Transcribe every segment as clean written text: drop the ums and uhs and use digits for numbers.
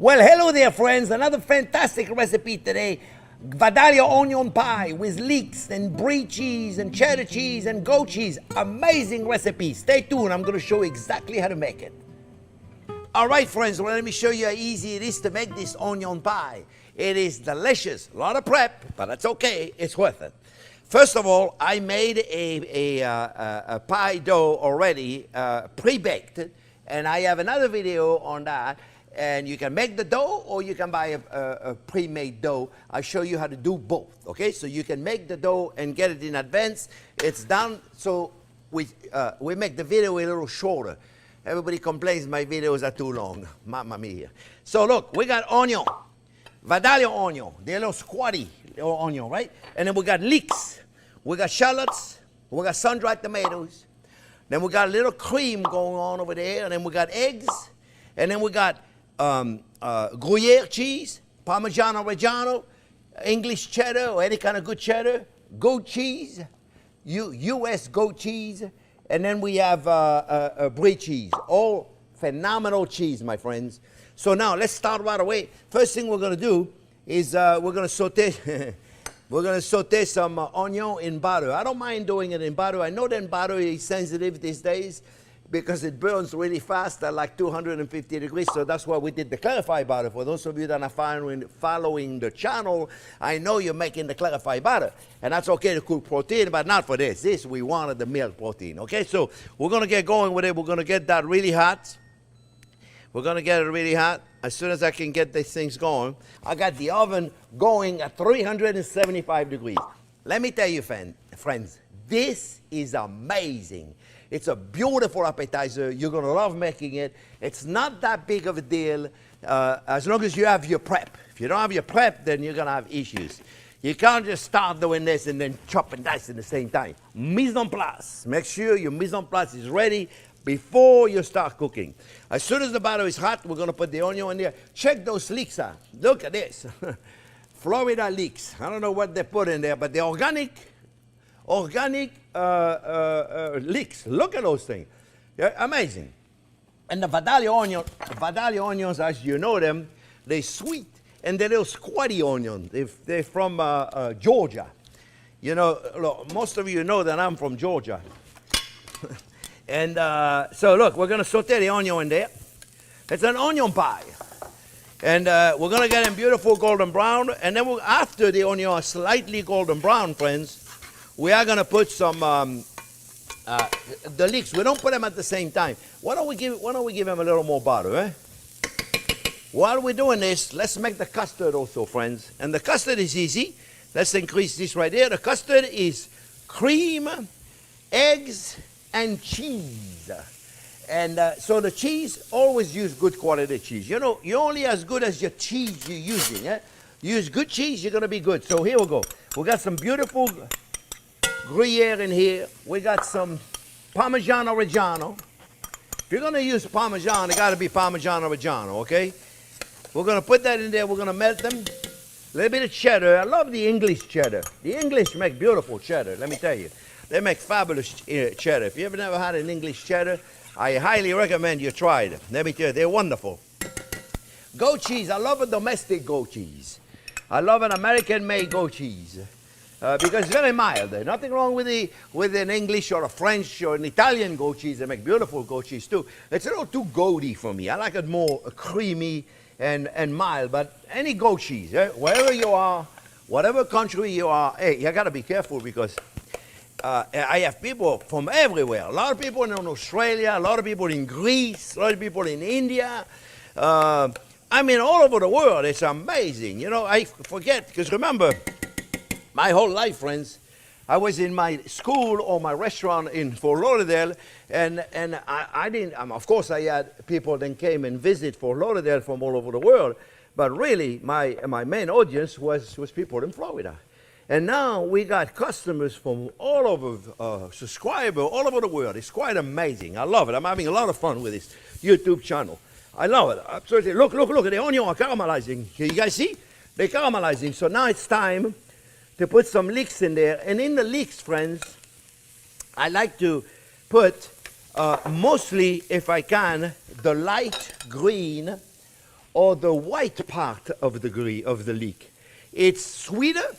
Well, hello there, friends. Another fantastic recipe today. Vadalia onion pie with leeks and brie cheese and cheddar cheese and goat cheese. Amazing recipe. Stay tuned. I'm going to show you exactly how to make it. All right, friends. Well, let me show you how easy it is to make this onion pie. It is delicious. A lot of prep, but that's okay. It's worth it. First of all, I made a pie dough already pre-baked, and I have another video on that. And you can make the dough or you can buy a pre-made dough. I'll show you how to do both, okay? So you can make the dough and get it in advance. It's done, so we make the video a little shorter. Everybody complains my videos are too long. Mamma mia. So look, we got onion, Vadalia onion, the little squatty little onion, right? And then we got leeks, we got shallots, we got sun-dried tomatoes. Then we got a little cream going on over there, and then we got eggs, and then we got Gruyere cheese, Parmigiano Reggiano, English cheddar or any kind of good cheddar, goat cheese, U.S. goat cheese, and then we have brie cheese. All phenomenal cheese, my friends. So now let's start right away. First thing we're going to do is we're going to saute. We're going to saute some onion in butter. I don't mind doing it in butter. I know that butter is sensitive these days, because it burns really fast at like 250 degrees, so that's why we did the clarified butter. For those of you that are following the channel, I know you're making the clarified butter, and that's okay to cook protein, but not for this. This, we wanted the milk protein, okay? So we're gonna get going with it. We're gonna get that really hot. We're gonna get it really hot. As soon as I can get these things going, I got the oven going at 375 degrees. Let me tell you, friends, this is amazing. It's a beautiful appetizer. You're going to love making it. It's not that big of a deal as long as you have your prep. If you don't have your prep, then you're going to have issues. You can't just start doing this and then chop and dice at the same time. Mise en place. Make sure your mise en place is ready before you start cooking. As soon as the batter is hot, we're going to put the onion in there. Check those leeks out. Look at this. Florida leeks. I don't know what they put in there, but they're organic leeks. Look at those things. Yeah, amazing. And the Vadalia onions, as you know them, they're sweet. And they're little squatty onions. They're from Georgia. You know, look, most of you know that I'm from Georgia. And so look, we're going to saute the onion in there. It's an onion pie. And we're going to get them beautiful golden brown. And then after the onion are slightly golden brown, friends, we are going to put some the leeks. We don't put them at the same time. Why don't we give them a little more butter, eh? While we're doing this, let's make the custard also, friends. And the custard is easy. Let's increase this right here. The custard is cream, eggs, and cheese. And so the cheese, always use good quality cheese. You know, you're only as good as your cheese you're using, eh? Use good cheese, you're going to be good. So here we go. We got some beautiful Gruyere in here. We got some Parmigiano Reggiano. If you're going to use Parmesan, it got to be Parmigiano Reggiano, okay? We're going to put that in there. We're going to melt them. A little bit of cheddar. I love the English cheddar. The English make beautiful cheddar, let me tell you. They make fabulous cheddar. If you ever never had an English cheddar, I highly recommend you try it. Let me tell you, they're wonderful. Goat cheese. I love a domestic goat cheese. I love an American-made goat cheese. Because it's very mild. There's nothing wrong with an English or a French or an Italian goat cheese. They make beautiful goat cheese too. It's a little too goaty for me. I like it more creamy and mild. But any goat cheese, wherever you are, whatever country you are, hey, you got to be careful because I have people from everywhere. A lot of people in Australia, a lot of people in Greece, a lot of people in India. I mean, all over the world. It's amazing. You know, I forget, because remember, my whole life, friends, I was in my school or my restaurant in Fort Lauderdale, and I didn't, of course I had people that came and visit Fort Lauderdale from all over the world, but really my main audience was people in Florida. And now we got customers from all over, subscribers all over the world. It's quite amazing. I love it. I'm having a lot of fun with this YouTube channel. I love it. Absolutely. Look, the onion are caramelizing. You guys see? They're caramelizing. So now it's time to put some leeks in there. And in the leeks, friends, I like to put mostly, if I can, the light green or the white part of the leek. It's sweeter,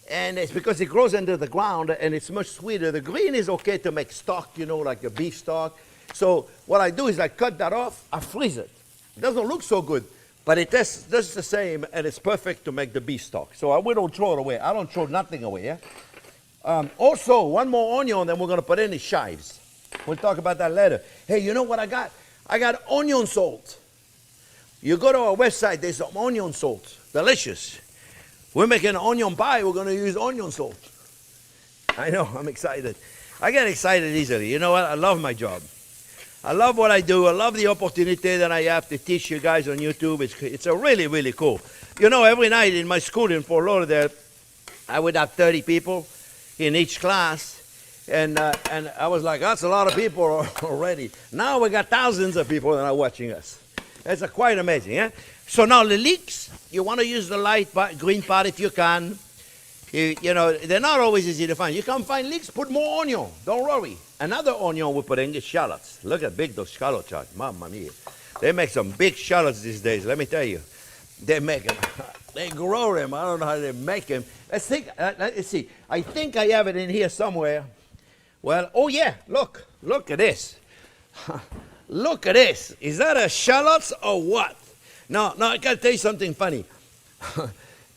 and it's because it grows under the ground, and it's much sweeter. The green is okay to make stock, you know, like a beef stock. So what I do is I cut that off, I freeze it. It doesn't look so good, but it does the same, and it's perfect to make the beef stock. So we don't throw it away. I don't throw nothing away, yeah? Also, one more onion that we're going to put in is chives. We'll talk about that later. Hey, you know what I got? I got onion salt. You go to our website, there's some onion salt. Delicious. We're making an onion pie. We're going to use onion salt. I know, I'm excited. I get excited easily. You know what? I love my job. I love what I do. I love the opportunity that I have to teach you guys on YouTube. It's a really, really cool. You know, every night in my school in Fort Lauderdale, I would have 30 people in each class. And I was like, that's a lot of people already. Now we got thousands of people that are watching us. That's quite amazing, yeah? So now the leeks, you want to use the light part, green part if you can. You know, they're not always easy to find. You can't find leeks, put more onion. Don't worry. Another onion we put in is shallots. Look how big those shallots are. Mamma mia. They make some big shallots these days, let me tell you. They make them. They grow them. I don't know how they make them. Let's see. I think I have it in here somewhere. Well, oh yeah, look at this. Look at this. Is that a shallots or what? No, I gotta tell you something funny.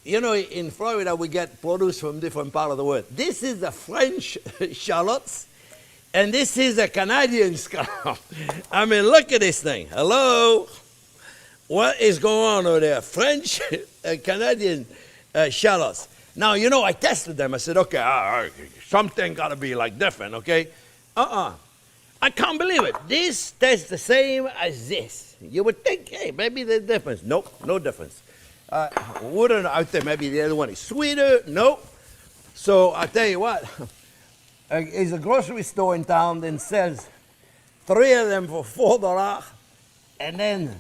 You know, in Florida we get produce from different part of the world. This is the French shallots, and this is a Canadian scallop. I mean, look at this thing. Hello? What is going on over there? French and Canadian shallots. Now, you know, I tested them. I said, okay, something got to be like different, okay? I can't believe it. This tastes the same as this. You would think, hey, maybe there's a difference. Nope, no difference. Wouldn't I think maybe the other one is sweeter? Nope. So I tell you what, there's a grocery store in town that sells 3 of them for $4, and then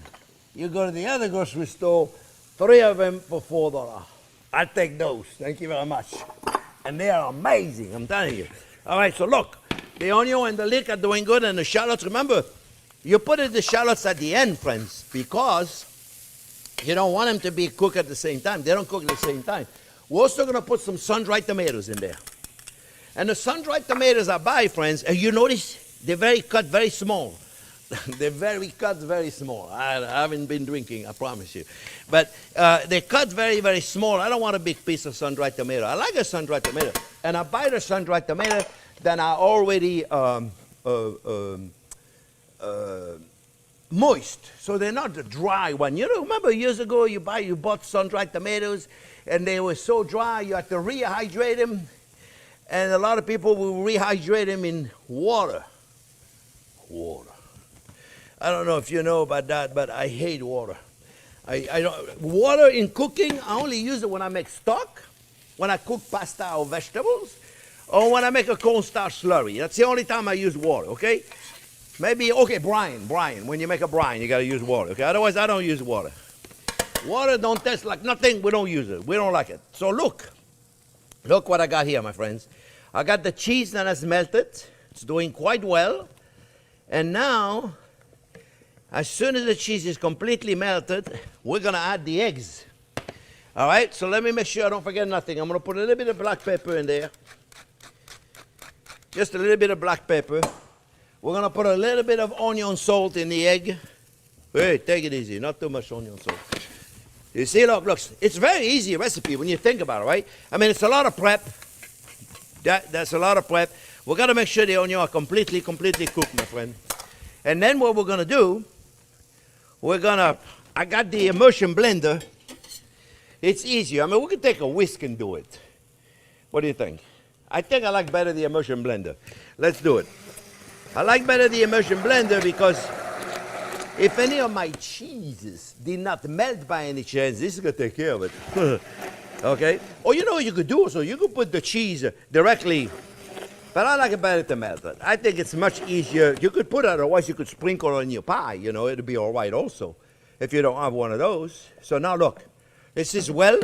you go to the other grocery store, 3 of them for $4. I take those. Thank you very much. And they are amazing, I'm telling you. All right, so look, the onion and the leek are doing good, and the shallots, remember, you put the shallots at the end, friends, because you don't want them to be cooked at the same time. They don't cook at the same time. We're also going to put some sun-dried tomatoes in there. And the sun-dried tomatoes I buy, friends, and you notice they're cut very small. They're cut very small. I haven't been drinking, I promise you. But they're cut very, very small. I don't want a big piece of sun-dried tomato. I like a sun-dried tomato. And I buy the sun-dried tomato that are already moist, so they're not the dry one. You know, remember years ago you bought sun-dried tomatoes and they were so dry you had to rehydrate them, and a lot of people will rehydrate them in water. I don't know if you know about that, but I hate water. I don't, water in cooking, I only use it when I make stock, when I cook pasta or vegetables, or when I make a cornstarch slurry. That's the only time I use water, okay? Maybe, okay, brine. When you make a brine, you got to use water, okay? Otherwise, I don't use water. Water don't taste like nothing. We don't use it. We don't like it. So look what I got here, my friends. I got the cheese that has melted. It's doing quite well. And now, as soon as the cheese is completely melted, we're going to add the eggs. All right? So let me make sure I don't forget nothing. I'm going to put a little bit of black pepper in there. Just a little bit of black pepper. We're going to put a little bit of onion salt in the egg. Hey, take it easy. Not too much onion salt. You see, look, it's a very easy recipe when you think about it, right? I mean, it's a lot of prep. That's a lot of prep. We've got to make sure the onion are completely cooked, my friend. And then what we're going to do, I got the immersion blender. It's easier. I mean, we can take a whisk and do it. What do you think? I think I like better the immersion blender. Let's do it. I like better the immersion blender because if any of my cheeses did not melt by any chance, this is going to take care of it. Okay? Or you know what you could do also? You could put the cheese directly, but I like it better to melt it. I think it's much easier. You could put it, otherwise you could sprinkle on your pie. You know, it'll be all right also if you don't have one of those. So now look, this is well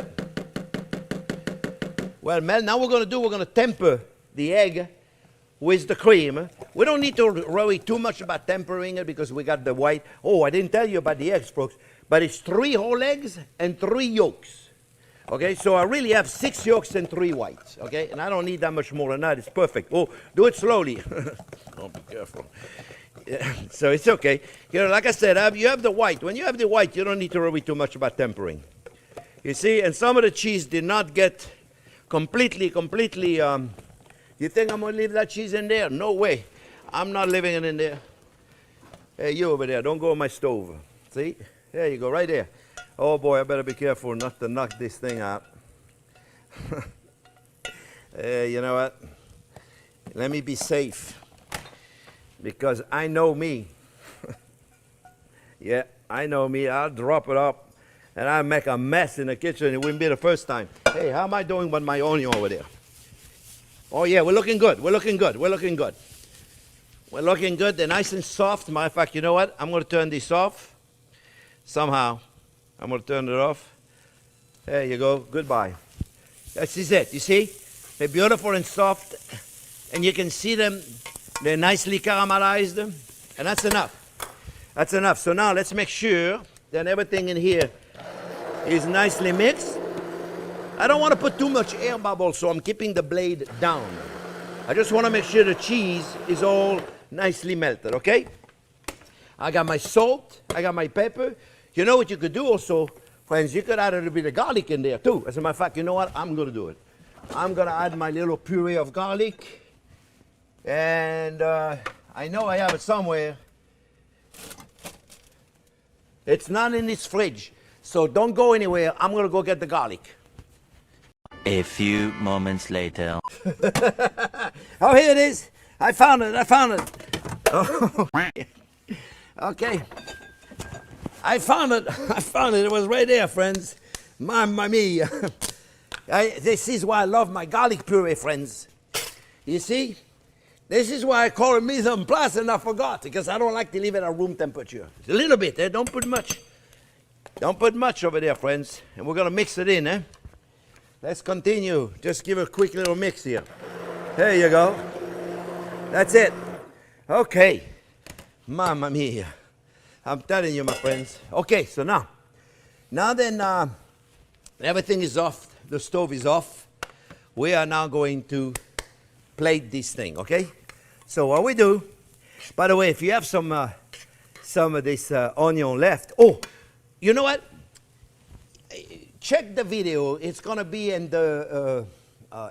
melt. Now we're going to temper the egg with the cream. We don't need to worry too much about tempering it because we got the white. Oh, I didn't tell you about the eggs, folks. but it's 3 whole eggs and 3 yolks. Okay, so I really have 6 yolks and 3 whites. Okay, and I don't need that much more than that. It's perfect. Oh, do it slowly. Oh, be careful. Yeah, so it's okay. You know, like I said, you have the white. When you have the white, you don't need to worry too much about tempering. You see, and some of the cheese did not get completely, you think I'm going to leave that cheese in there? No way. I'm not leaving it in there. Hey, you over there, don't go on my stove. See? There you go, right there. Oh boy, I better be careful not to knock this thing out. Hey, you know what? Let me be safe. Because I know me. Yeah, I know me. I'll drop it up and I'll make a mess in the kitchen. It wouldn't be the first time. Hey, how am I doing with my onion over there? Oh yeah, we're looking good. We're looking good. We're looking good. We're looking good. They're nice and soft. Matter of fact, you know what? I'm going to turn this off. Somehow. I'm going to turn it off. There you go. Goodbye. This is it. You see? They're beautiful and soft. And you can see them. They're nicely caramelized. And that's enough. That's enough. So now let's make sure that everything in here is nicely mixed. I don't want to put too much air bubble, so I'm keeping the blade down. I just want to make sure the cheese is all nicely melted, okay? I got my salt. I got my pepper. You know what you could do also, friends? You could add a little bit of garlic in there too. As a matter of fact, you know what? I'm going to do it. I'm going to add my little puree of garlic. And I know I have it somewhere. It's not in this fridge. So don't go anywhere. I'm going to go get the garlic. A few moments later. Oh, here it is. I found it. I found it. Oh. Okay. I found it. I found it. It was right there, friends. Mamma mia. This is why I love my garlic puree, friends. You see? This is why I call it mise en place, and I forgot, because I don't like to leave it at room temperature. A little bit, eh? Don't put much. Don't put much over there, friends. And we're going to mix it in, eh? Let's continue. Just give a quick little mix here. There you go. That's it. Okay. Mamma mia. I'm telling you, my friends. Okay, so now then, everything is off. The stove is off. We are now going to plate this thing, okay? So what we do, by the way, if you have some of this onion left, oh, you know what? Check the video. It's going to be in the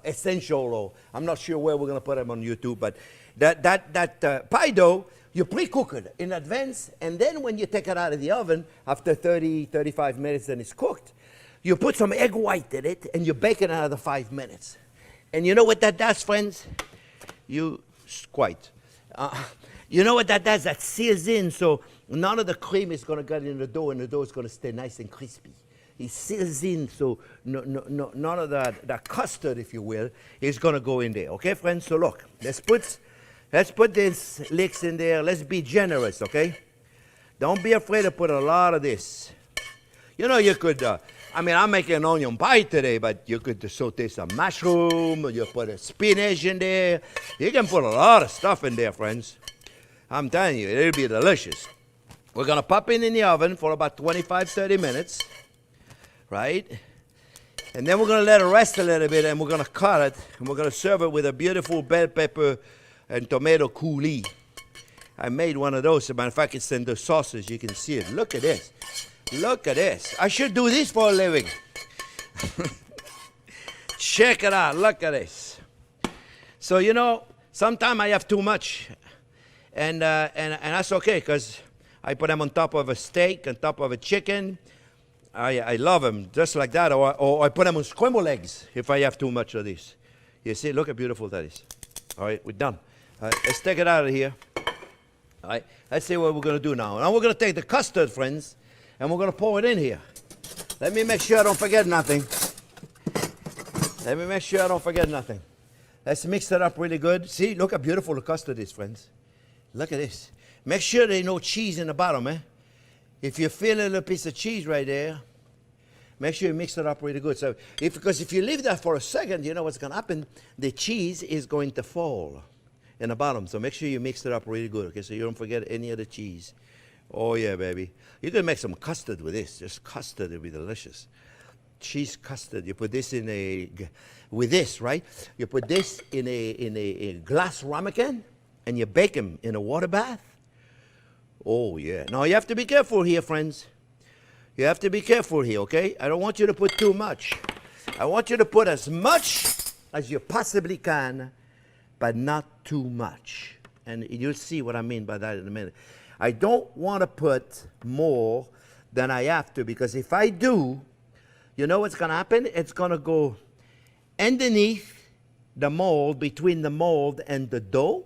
essential, or I'm not sure where we're going to put them on YouTube, but that pie dough, you pre-cook it in advance, and then when you take it out of the oven, after 30, 35 minutes, and it's cooked, you put some egg white in it, and you bake it another 5 minutes. And you know what that does, friends? You know what that does? That seals in, so none of the cream is going to get in the dough, and the dough is going to stay nice and crispy. It seals in, so none of that custard, if you will, is going to go in there. Okay, friends? So look, let's put these licks in there. Let's be generous, okay? Don't be afraid to put a lot of this. You know, you could, I'm making an onion pie today, but you could saute some mushroom, you put a spinach in there. You can put a lot of stuff in there, friends. I'm telling you, it'll be delicious. We're going to pop it in the oven for about 25, 30 minutes, right? And then we're going to let it rest a little bit, and we're going to cut it, and we're going to serve it with a beautiful bell pepper and tomato coulis. I made one of those. As a matter of fact, it's in the sauces. You can see it. Look at this. Look at this. I should do this for a living. Check it out. Look at this. So, you know, sometimes I have too much. And that's okay, because I put them on top of a steak, on top of a chicken. I love them just like that. Or I put them on scrambled eggs if I have too much of this. You see, look how beautiful that is. All right, we're done. All right, let's take it out of here. All right, let's see what we're going to do now. Now we're going to take the custard, friends, and we're going to pour it in here. Let me make sure I don't forget nothing. Let me make sure I don't forget nothing. Let's mix it up really good. See, look how beautiful the custard is, friends. Look at this. Make sure there's no cheese in the bottom, eh? If you feel a little piece of cheese right there, make sure you mix it up really good. So, because if you leave that for a second, you know what's going to happen? The cheese is going to fall in the bottom. So make sure you mix it up really good, okay? So you don't forget any of the cheese. Oh, yeah, baby. You can make some custard with this. Just custard, it'll be delicious. Cheese custard. You put this in with this, right? You put this in a glass ramekin, and you bake them in a water bath. Oh, yeah. Now, you have to be careful here, friends. You have to be careful here, okay? I don't want you to put too much. I want you to put as much as you possibly can, but not too much. And you'll see what I mean by that in a minute. I don't want to put more than I have to, because if I do, you know what's going to happen? It's going to go underneath the mold, between the mold and the dough,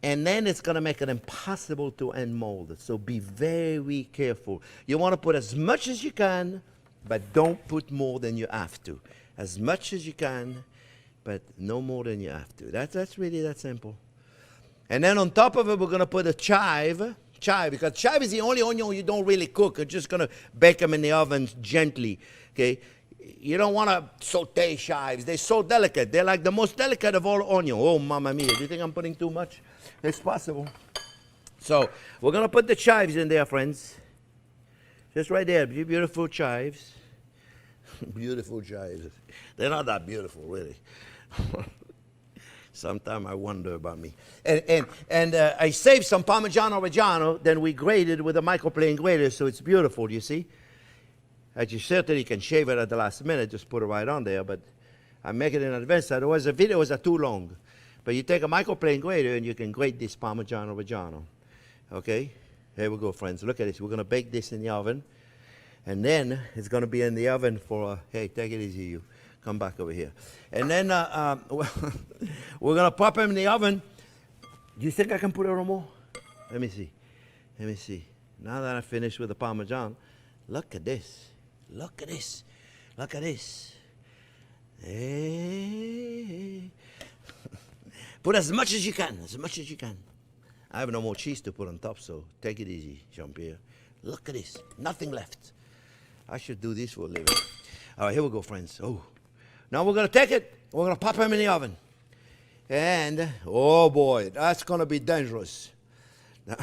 and then it's going to make it impossible to unmold it. So be very careful. You want to put as much as you can, but don't put more than you have to. As much as you can, but no more than you have to. That's really that simple. And then on top of it, we're going to put a chive, because chive is the only onion you don't really cook. You're just going to bake them in the oven gently, okay? You don't want to saute chives. They're so delicate. They're like the most delicate of all onion. Oh, mamma mia. Do you think I'm putting too much? It's possible. So we're going to put the chives in there, friends. Just right there. Beautiful chives. Beautiful chives. They're not that beautiful, really. Sometimes I wonder about me. And I saved some Parmigiano Reggiano, then we grated with a microplane grater, so it's beautiful, you see? As you certainly can shave it at the last minute, just put it right on there, but I make it in advance, otherwise the videos are too long. But you take a microplane grater and you can grate this Parmigiano Reggiano. Okay? Here we go, friends. Look at this. We're going to bake this in the oven. And then it's going to be in the oven for, hey, take it easy, you. Come back over here. And then we're going to pop them in the oven. Do you think I can put a little more? Let me see. Let me see. Now that I finished with the Parmesan, look at this. Look at this. Look at this. Hey. Put as much as you can. As much as you can. I have no more cheese to put on top, so take it easy, Jean-Pierre. Look at this. Nothing left. I should do this for a living. All right, here we go, friends. Oh. Now we're going to take it, we're going to pop them in the oven. And, oh boy, that's going to be dangerous. Now,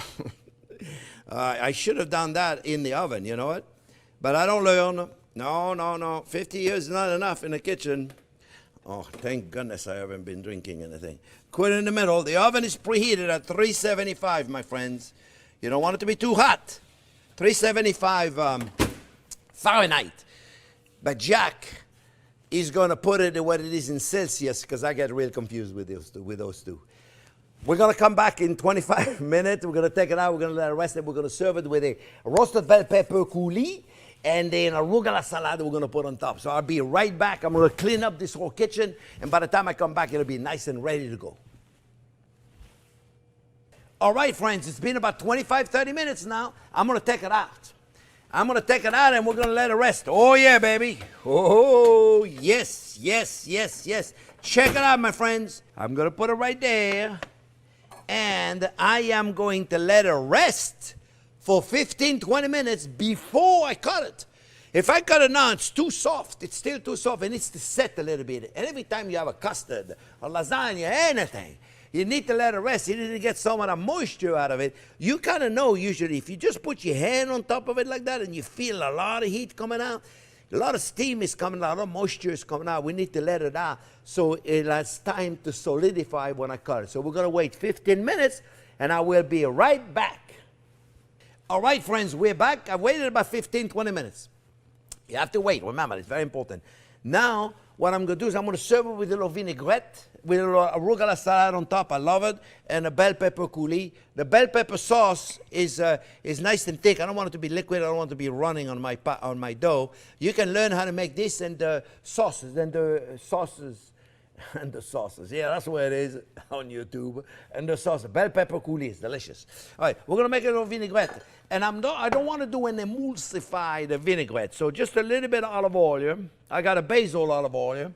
I should have done that in the oven, you know what? But I don't learn. No. 50 years is not enough in the kitchen. Oh, thank goodness I haven't been drinking anything. Quit in the middle. The oven is preheated at 375, my friends. You don't want it to be too hot. 375 Fahrenheit. But Jack is going to put it what it is in Celsius, because I get real confused with those two. We're going to come back in 25 minutes. We're going to take it out. We're going to let it rest. And we're going to serve it with a roasted bell pepper coulis and then arugula salad we're going to put on top. So I'll be right back. I'm going to clean up this whole kitchen. And by the time I come back, it'll be nice and ready to go. All right, friends. It's been about 25, 30 minutes now. I'm going to take it out. I'm going to take it out and we're going to let it rest. Oh, yeah, baby. Oh, yes. Check it out, my friends. I'm going to put it right there. And I am going to let it rest for 15, 20 minutes before I cut it. If I cut it now, it's too soft. It's still too soft. It needs to set a little bit. And every time you have a custard, a lasagna, anything, you need to let it rest. You need to get some of the moisture out of it. You kind of know usually if you just put your hand on top of it like that and you feel a lot of heat coming out, a lot of steam is coming out, a lot of moisture is coming out. We need to let it out so it has time to solidify when I cut it. So we're going to wait 15 minutes and I will be right back. All right, friends, we're back. I waited about 15, 20 minutes. You have to wait. Remember, it's very important. Now, what I'm going to do is I'm going to serve it with a little vinaigrette, with a little arugula salad on top. I love it. And a bell pepper coulis. The bell pepper sauce is nice and thick. I don't want it to be liquid. I don't want it to be running on my dough. You can learn how to make this and the sauces. Yeah, that's where it is on YouTube. And the sauce, bell pepper coulis, delicious. All right, we're going to make a little vinaigrette. And I don't want to do an emulsified vinaigrette. So just a little bit of olive oil. I got a basil olive oil.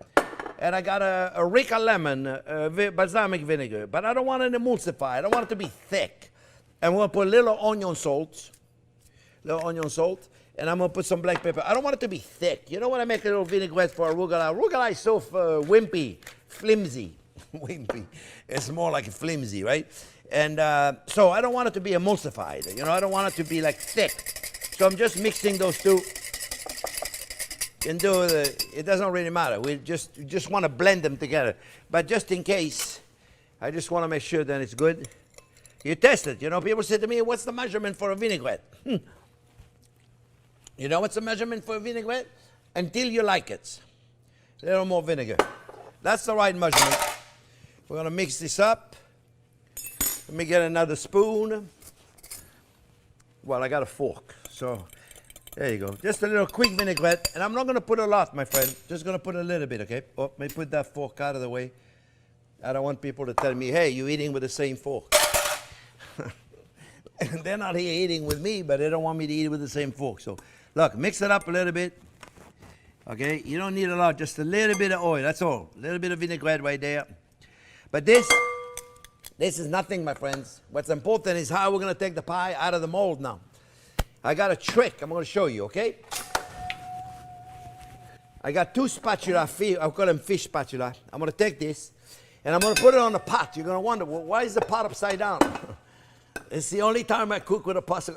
And I got a Rica lemon, balsamic vinegar. But I don't want it emulsified. I don't want it to be thick. And we're going to put a little onion salt. And I'm going to put some black pepper. I don't want it to be thick. You know when I make a little vinaigrette for arugula? Arugula is so wimpy, flimsy. wimpy. It's more like flimsy, right? And so I don't want it to be emulsified. You know, I don't want it to be like thick. So I'm just mixing those two. It doesn't really matter. We just want to blend them together. But just in case, I just want to make sure that it's good. You test it. You know, people say to me, what's the measurement for a vinaigrette? You know what's the measurement for a vinaigrette? Until you like it. A little more vinegar. That's the right measurement. We're going to mix this up. Let me get another spoon. Well, I got a fork. So there you go. Just a little quick vinaigrette. And I'm not going to put a lot, my friend. Just going to put a little bit, okay? Oh, let me put that fork out of the way. I don't want people to tell me, hey, you're eating with the same fork. They're not here eating with me, but they don't want me to eat with the same fork. So, look, mix it up a little bit. Okay, you don't need a lot, just a little bit of oil, that's all. A little bit of vinaigrette right there. But this is nothing, my friends. What's important is how we're going to take the pie out of the mold now. I got a trick I'm going to show you, okay? I got two spatula, I call them fish spatula. I'm going to take this, and I'm going to put it on the pot. You're going to wonder, well, why is the pot upside down? It's the only time I cook with a pot.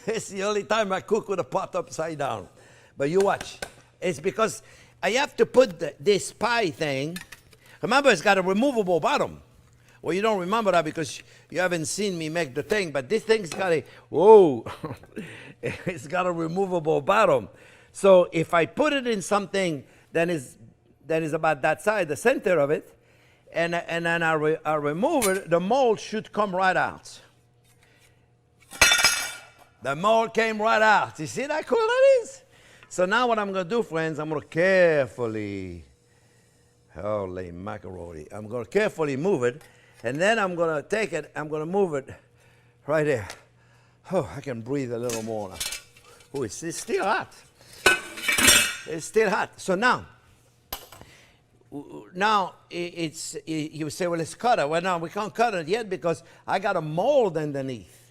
It's the only time I cook with a pot upside down. But you watch. It's because I have to put this pie thing. Remember, it's got a removable bottom. Well, you don't remember that because you haven't seen me make the thing. But this thing's got a, whoa, it's got a removable bottom. So if I put it in something that is about that size, the center of it, and then I remove it, the mold should come right out. The mold came right out. You see how cool that is? So now what I'm going to do, friends, I'm going to carefully, holy macaroni, I'm going to carefully move it, and then I'm going to take it, I'm going to move it right there. Oh, I can breathe a little more now. Oh, it's still hot. It's still hot. So now you say, well, let's cut it. Well, no, we can't cut it yet because I got a mold underneath.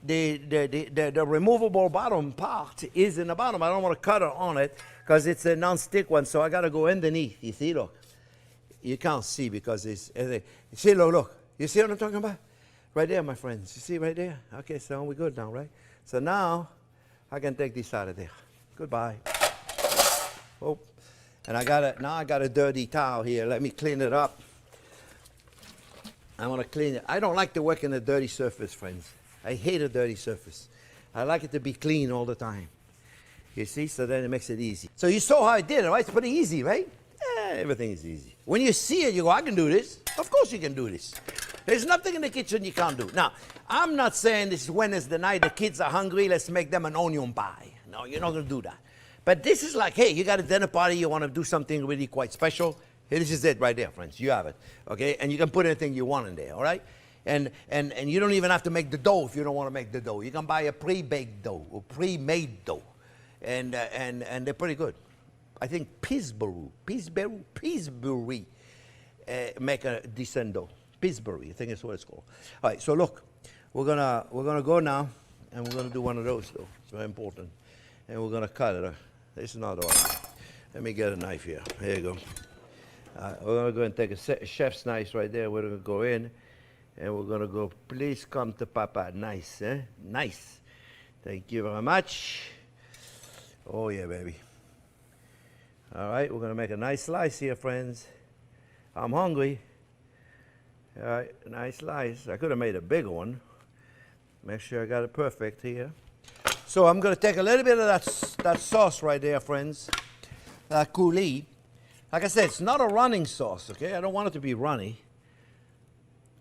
The removable bottom part is in the bottom. I don't want to cut it on it because it's a non-stick one, so I got to go underneath. You see, look. You can't see because it's, you see, look. You see what I'm talking about? Right there, my friends. You see right there? Okay, so we're good now, right? So now I can take this out of there. Goodbye. Oh. And now I got a dirty towel here. Let me clean it up. I want to clean it. I don't like to work in a dirty surface, friends. I hate a dirty surface. I like it to be clean all the time. You see? So then it makes it easy. So you saw how I did it, right? It's pretty easy, right? Everything is easy. When you see it, you go, I can do this. Of course you can do this. There's nothing in the kitchen you can't do. Now, I'm not saying this is Wednesday night, the kids are hungry, let's make them an onion pie. No, you're not going to do that. But this is like, hey, you got a dinner party, you want to do something really quite special. Here, this is it right there, friends. You have it, okay? And you can put anything you want in there, all right? And you don't even have to make the dough if you don't want to make the dough. You can buy a pre-baked dough or pre-made dough, and they're pretty good. I think Pillsbury make a decent dough. Pillsbury, I think that's what it's called. All right, so look, we're gonna go now, and we're gonna do one of those though. It's very important, and we're gonna cut it. This is not all. Let me get a knife here. Here you go. We're gonna go and take a chef's knife right there. We're gonna go in, and we're gonna go. Please come to Papa. Nice, eh? Nice. Thank you very much. Oh yeah, baby. All right, we're gonna make a nice slice here, friends. I'm hungry. All right, nice slice. I could have made a bigger one. Make sure I got it perfect here. So I'm going to take a little bit of that sauce right there, friends. That coulis. Like I said, it's not a running sauce, okay? I don't want it to be runny.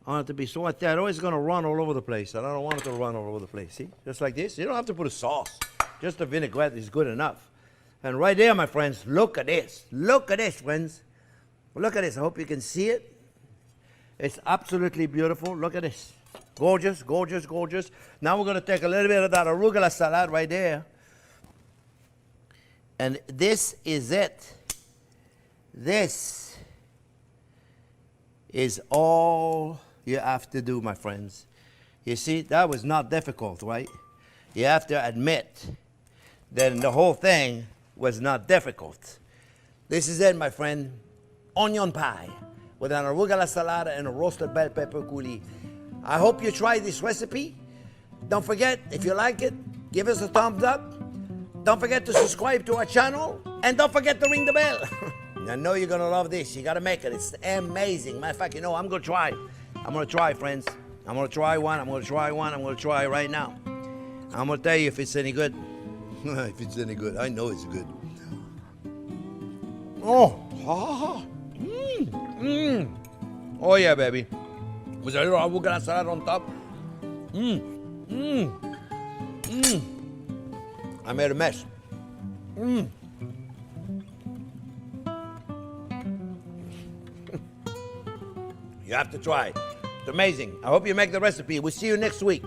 I want it to be so much that always going to run all over the place. And I don't want it to run all over the place. See? Just like this. You don't have to put a sauce. Just a vinaigrette is good enough. And right there, my friends, look at this. Look at this, friends. Look at this. I hope you can see it. It's absolutely beautiful. Look at this. Gorgeous, gorgeous, gorgeous. Now we're going to take a little bit of that arugula salad right there. And this is it. This is all you have to do, my friends. You see, that was not difficult, right? You have to admit that the whole thing was not difficult. This is it, my friend. Onion pie with an arugula salata and a roasted bell pepper coulis. I hope you try this recipe. Don't forget, if you like it, give us a thumbs up. Don't forget to subscribe to our channel. And don't forget to ring the bell. I know you're gonna love this. You gotta make it. It's amazing. Matter of fact, I'm gonna try. I'm gonna try, friends. I'm gonna try one. I'm gonna try one. I'm gonna try it right now. I'm gonna tell you if it's any good. If it's any good. I know it's good. Oh yeah, baby. With a little arugula salad on top. I made a mess. You have to try. It's amazing. I hope you make the recipe. We'll see you next week.